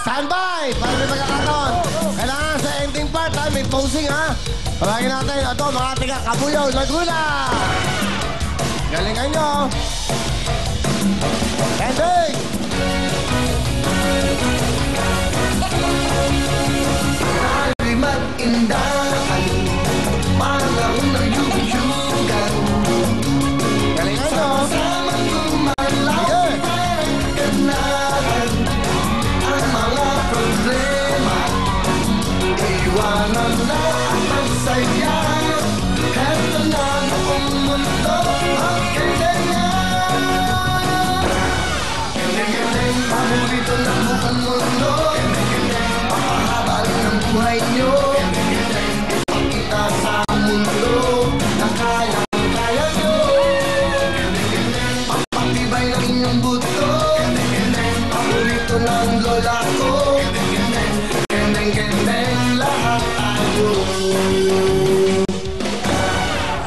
Standby! Para may pagkakataon. Kailangan sa ending part, ha? May posing, ha? Pagkagin natin. Ito, mga tiga Kabuyaw, Laguna. Galingan nyo. Ending! Kalimat indahan, panahon ng yug-yugan. Galingan nyo. Sama gumalaw, ganahan ang mga problema. Iwanan na ang saya. Heto na ang mundo, magkagaya. Gandeng-gandeng, paborito ng buong mundo. Papahaba ng buhay nyo. Ipakita sa mundo na kayang-kaya nyo. Papatibay ng inyong buto. Paborito ng lola ko. Gandeng-gandeng, lahat tayo.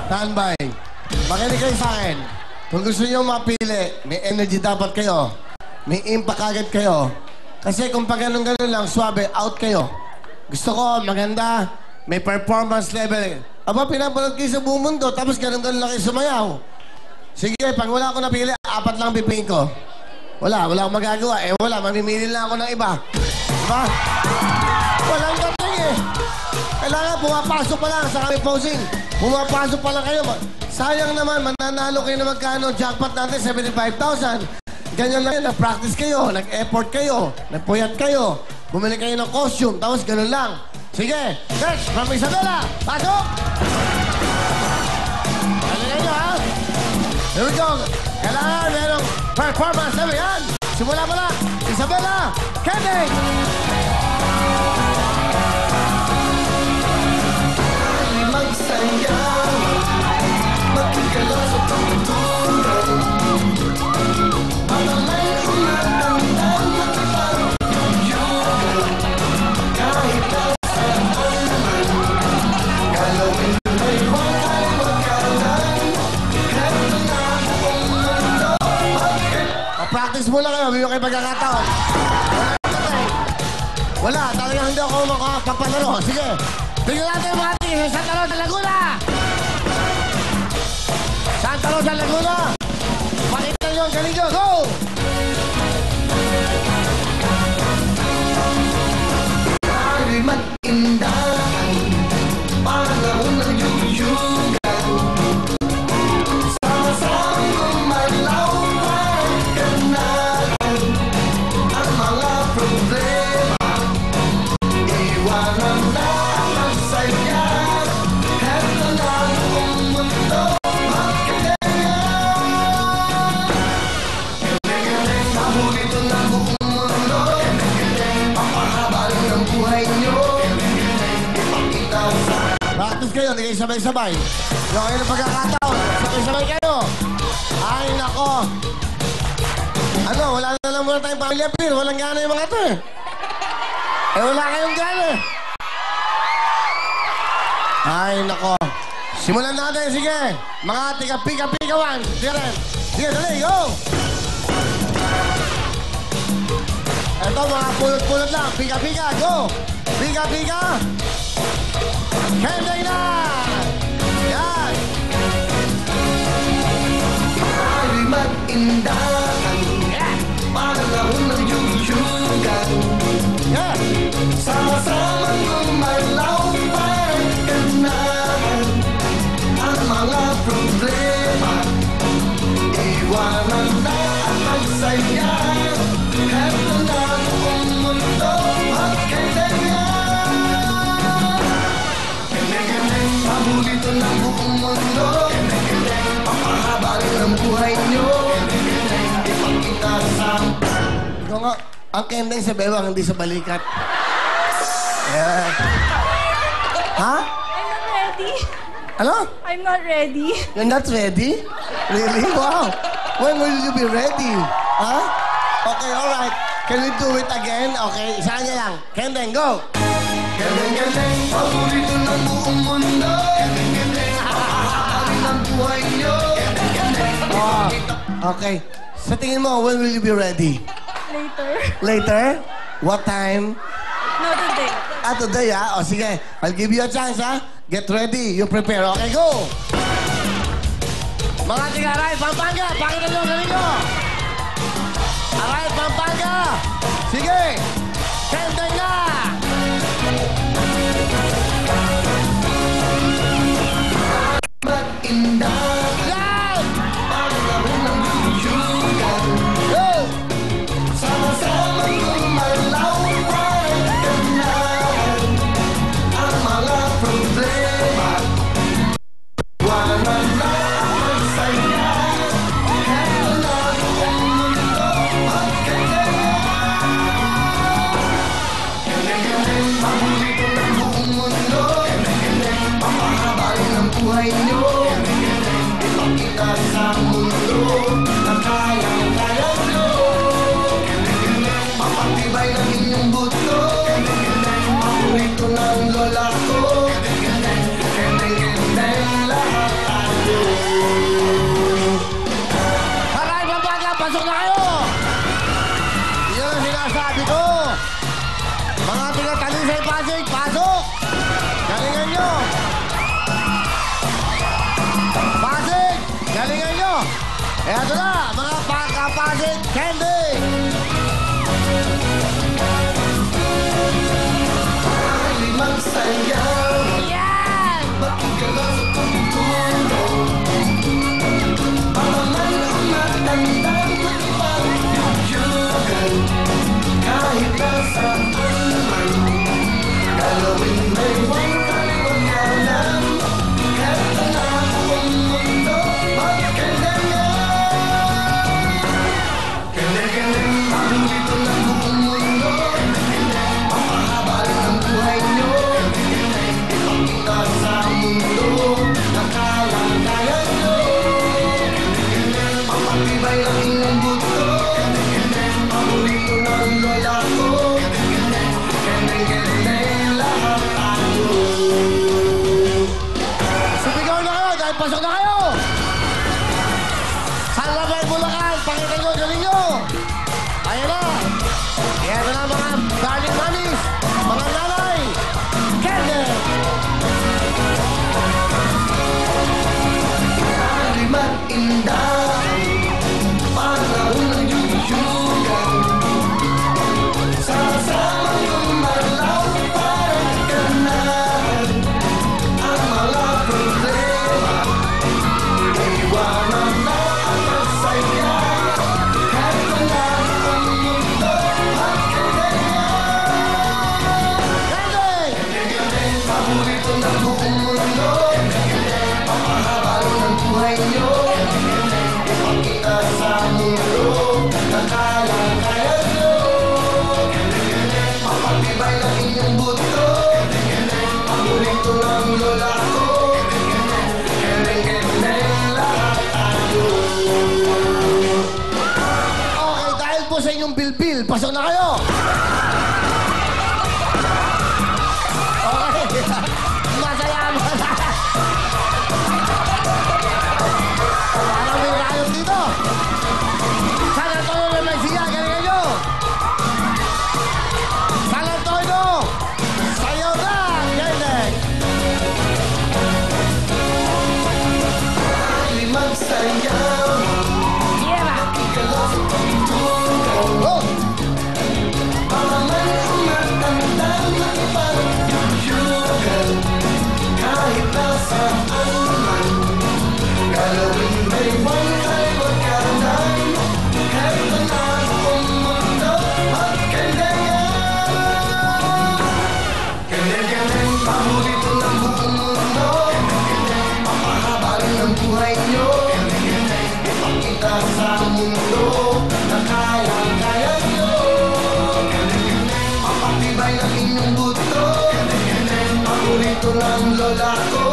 Standby. Makinig kayo sa akin. Kung gusto nyo mapili, may energy dapat kayo. May impact agad kayo. Kasi kung pag ganun-ganun lang, swabe, out kayo. Gusto ko, maganda, may performance level. Aba, pinapanood kayo sa buong mundo, tapos ganun-ganun lang kayo sumayaw. Sige, pag wala ako napili, 4 lang pipiliin ko. Wala akong magagawa. Eh wala, mamimili lang ako ng iba. Diba? Walang dating eh. Kailangan, pumapasok pa lang sa kami posing. Pumapasok pa lang kayo. Sayang naman, mananalo kayo na magkano. Jackpot natin, 75,000. Ganyan lang yun, nag-practice kayo, nag-effort kayo, nagpuyat kayo, bumili kayo ng costume, tapos ganun lang. Sige, search from Isabela, pasok! Galingan nyo, ha? Here we go. Kailangan merong performance na yan. Simula mo na, Isabela, Kending! Magsayang, magkagalaw sa pagtutunan. Malamay umatandang nakipag-yugan. Kahit nasaan naman, galawin may walay wagalan. Heto na buong mundo. Practice muna kayo, bibigyan kayo pagkakataon. Wala, talagang hindi ako makapapalaro. Sige, tingnan natin yung mga tingin sa Santa Rosa, Laguna! Santa Rosa, Laguna! Pakita nyo ang galing nyo, go! Kalimat indahan, panahon ng yug-yugan. Sama-samang gumalaw, ganahan ang mga problema. Iwanan na ang saya. Heto na ang mundo, magkagaya. Gandeng-gandeng, paborito ng buong mundo. Papahaba ng buhay nyo. Ipakita sa Practice kayo, hindi kayo sabay-sabay. Yung kayo ng pagkakataon, sabay-sabay kayo. Ay, nako. Ano, wala na lang muna tayong pamilya, Pir. Walang gana yung mga to eh. Eh, wala kayong gana. Ay, nako. Simulan natin, sige. Mga tiga-pika-pikawan. Sige rin. Sige, dali, go! Ito, mga pulot-pulot lang. Pika-pika, go! Pika-pika! Kending na! Yan! kalimat indahan, panahon ng yug-yugan. Yeah! Sama-samang gumalaw, ganahan ang mga problema. Iwanan na ang saya. Heto na buong mundo, magkagaya. Gandeng-gandeng, paborito ng buong mundo. Papahaba ng buhay nyo. Ipakita sa... Ikaw nga, ang kending sa bewang, hindi sa balikat. Yeah. Ha? I'm not ready. Ano? I'm not ready. You're not ready? Really? Wow! When will you be ready? Ha? Okay, alright. Can we do it again? Okay, isa kanya lang. Kending, go! Gandeng-gandeng, paborito ng buong mundo. Gandeng-gandeng, papahaba ng buhay nyo. Oh, okay. Sa tingin mo, when will you be ready? Later. Later? What time? No, today. Today, ha? O, sige. I'll give you a chance, ha? Get ready. You prepare. Okay, go! Mga tiga-aray, Pampanga! Pakita nyo, galing nyo! Aray, Pampanga! Sige! Kente nga! Mag-indah Yan! panahon ng luyugan. Go! Sama-samang gumalaw ay ganahan ang mga problema. Iwanan na ang saya. Heto na ang mundo magkagaya. Galing-galing, paborito ng buong mundo. Galing-galing, papahabain ang buhay nyo. Ipakita sa mundo na kayang-kaya nyo. Mapatibay ng inyong buto. Paborito ng lola ko. Galing-galing lahat tayo. Aray, Pampanga! Pasok na kayo! Yan ang sinasabi ko! Mga tiga-Talisay Pasig, pasok! Galingan nyo! Pasig! Galingan nyo! Eto na, mga Pasig Candy! Ay, magsayaw. Yan! Makigalaw sa pagtulong. Pamaman ang matandang magpapayugan. Kahit nasaan man, galawin may wangkaliwag ka lang. Heto na ang mundo magkagaya. Galing-galing, paborito ng buong mundo. Papahabain ang buhay nyo. Ipakita sa mundo na kayang-kaya nyo. Papatibay ang inyong buto. Paborito ng lola ko. Galing-galing lahat tayo. Sumigaw na kayo dahil pasok na kayo! San Rafael, Bulacan, pakita nyo, galing nyo! Ayan na! Eto na mga galing manis, mga nanay! Candy! Alimat indah, panahon ng yuyugan. Sama-samang gumalaw parang ganahan ang mga problema. Iwanan na ang masaya. Heto na ang mundo magkagaya. Candy! Galing-galing, paborito ng buong mundo. Papahabain ang buhay nyo. Ipakita sa mundo na kayang-kaya nyo. Mapatibay ng inyong buto. Paborito ng lola ko. Galing-galing lahat tayo. Okay, dahil po sa inyong bilbil, pasok na kayo! Okay, masaya mo na! Parang may rayos dito! San Antonio na may siya, galingan nyo! San Antonio! Sayaw na! Galing! Ay, magsayaw. Yeah! Ikalaw sa pagtulong. Oh! Pamaman ang matandang magpapayugan. Kahit nasaan man, galawin may wangkaliwag ka lang. Heto na ang mundo magkagaya. Galing-galing, paborito ng buong mundo. Papahabain ang buhay nyo. Ipakita sa mundo na kayang-kaya nyo. Mapatibay ng inyong buto. Paborito ng lola ko.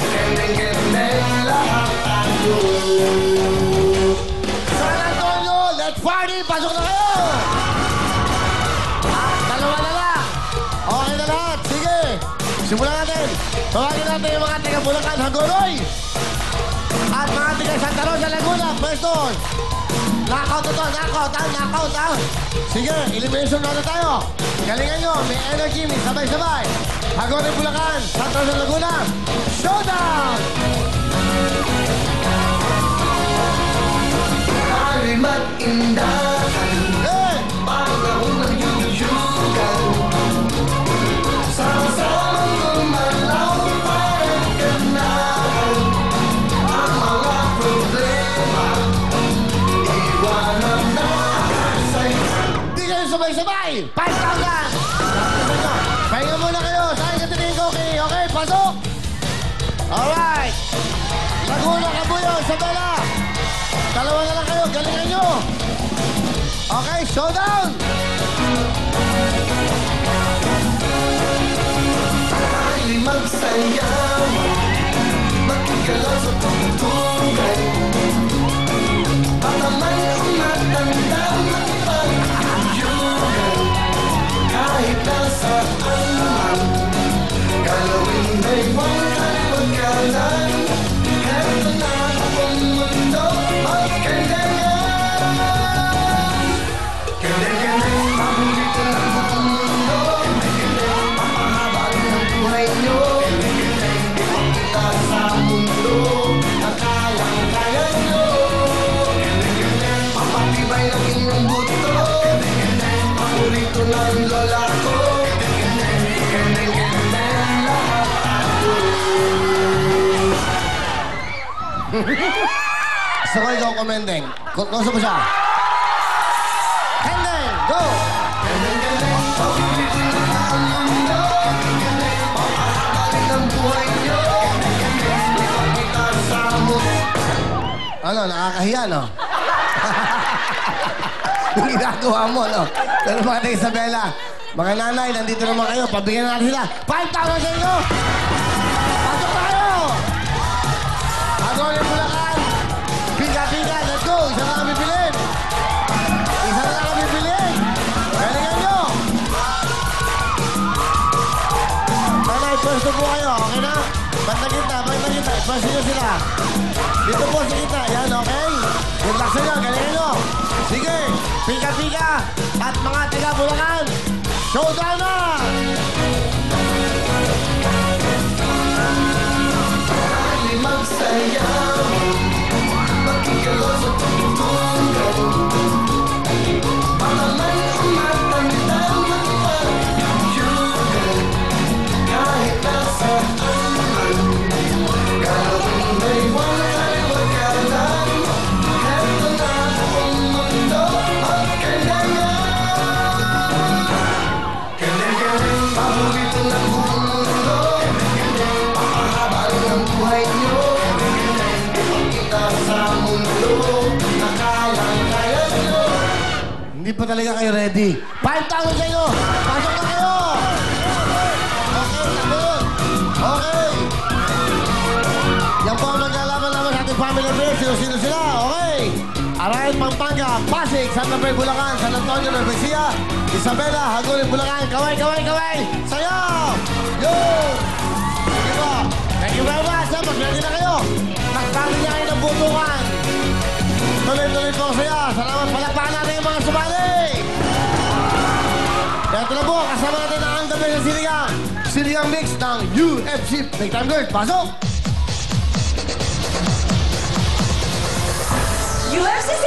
Galing-galing lahat tayo. San Antonio, let's party! Pasok na kayo! Dalawa na lang! Okay na lahat, sige! Simulan natin! Tawagin natin yung mga taga Bulacan, Hagoroy! At mga taga Santa Rosa, Laguna, pwestos! Knockout na to, knockout, ha? Sige, elimination na tayo. Galingan nyo, may energy, may sabay-sabay. Hagorin Bulacan, Santos ng Laguna. Showdown! Halimat indahan, panahon ng yugyugan. Sama-samang gumalaw, parang ganahan. Ang mga problema, iwanan na kasay. Di kayo sabay-sabay! 5,000! Pahinga muna kayo. Saan ka tingin ko? Okay, pasok! Alright! Laguna, Kabuyo, Isabela! Dalawa na lang kayo, galingan nyo! Okay, showdown! Ay magsayaw, makikalaw sa tugtugan. Baka man umatanda, makipag-ayugan. Kahit nasaan man, galawin ay walang magkalan. Heto na ang mundo, magkandangan. Kandang-kandang, paborito ng buong mundo. Kandang-kandang, papahaba ng buhay nyo. Kandang-kandang, ipakita sa mundo, nakalang-kaya nyo. Kandang-kandang, papatibay ng inyong buto. Kandang-kandang, paborito ng lola ko. Kandang-kandang, lahat ako. Gusto ko ikaw kumendeng. Gusto mo siya? Kendeng, go! Kandang-kandang, paborito ng buong mundo. Kandang-kandang, papahaba ng buhay nyo. Kandang-kandang, ipakita sa mundo. Ano, nakakahiya, no? Yung ginagawa mo, no? Pero mga tayo, Isabela, mga nanay, nandito naman kayo. Pabigyan na natin sila. 5,000 sa inyo! Pasok na kayo! Hagorin Bulacan! Pika-pika, let's go! Isa na kami bilhin! Isa na kami bilhin! Galingan nyo! Nanay, pwesto po kayo, okay na? Bantang kita. Pwesto nyo sila. Dito po sa kita, yan, okay? Good luck sa inyo, galingan nyo! Sige, pika-pika at mga taga Bulacan, showdown na! Ay magsayaw, makikalaw sa tugtugan. Baka man umatanda, makipag-ayugan. Kahit nasaan man, galawin ay walang magkalan. Heto na ang mundo, magkandangan. Kandang-kandang, paborito ng buong mundo. Kandang-kandang, papahaba ng buhay nyo. Kandang-kandang, ipakita sa mundo, nakalang-kaya nyo. Hindi pa talaga kayo ready. 5,000 sa inyo! Pasok na kayo! Okay, sagot! Okay! Yan po ang maglalaban naman sa ating family bear. Sino-sino sila? Okay! Arayan, Pampanga, Pasig, Santa Fe, Bulacan, San Antonio, Nueva Ecija, Isabela, Hagorin, Bulacan. Kaway! Sayaw! Yun! Sige po. Thank you very much. Mag-ready na kayo. Nagkali niya kayo ng butukan. Tuloy-tuloy po saya. Salamat. Palakpakan natin yung mga sumali. Kaya ito na po. Kasama natin ang gabi sa Siligang. Siligang mix ng UFC. Big Time Girls. Pasok! UFC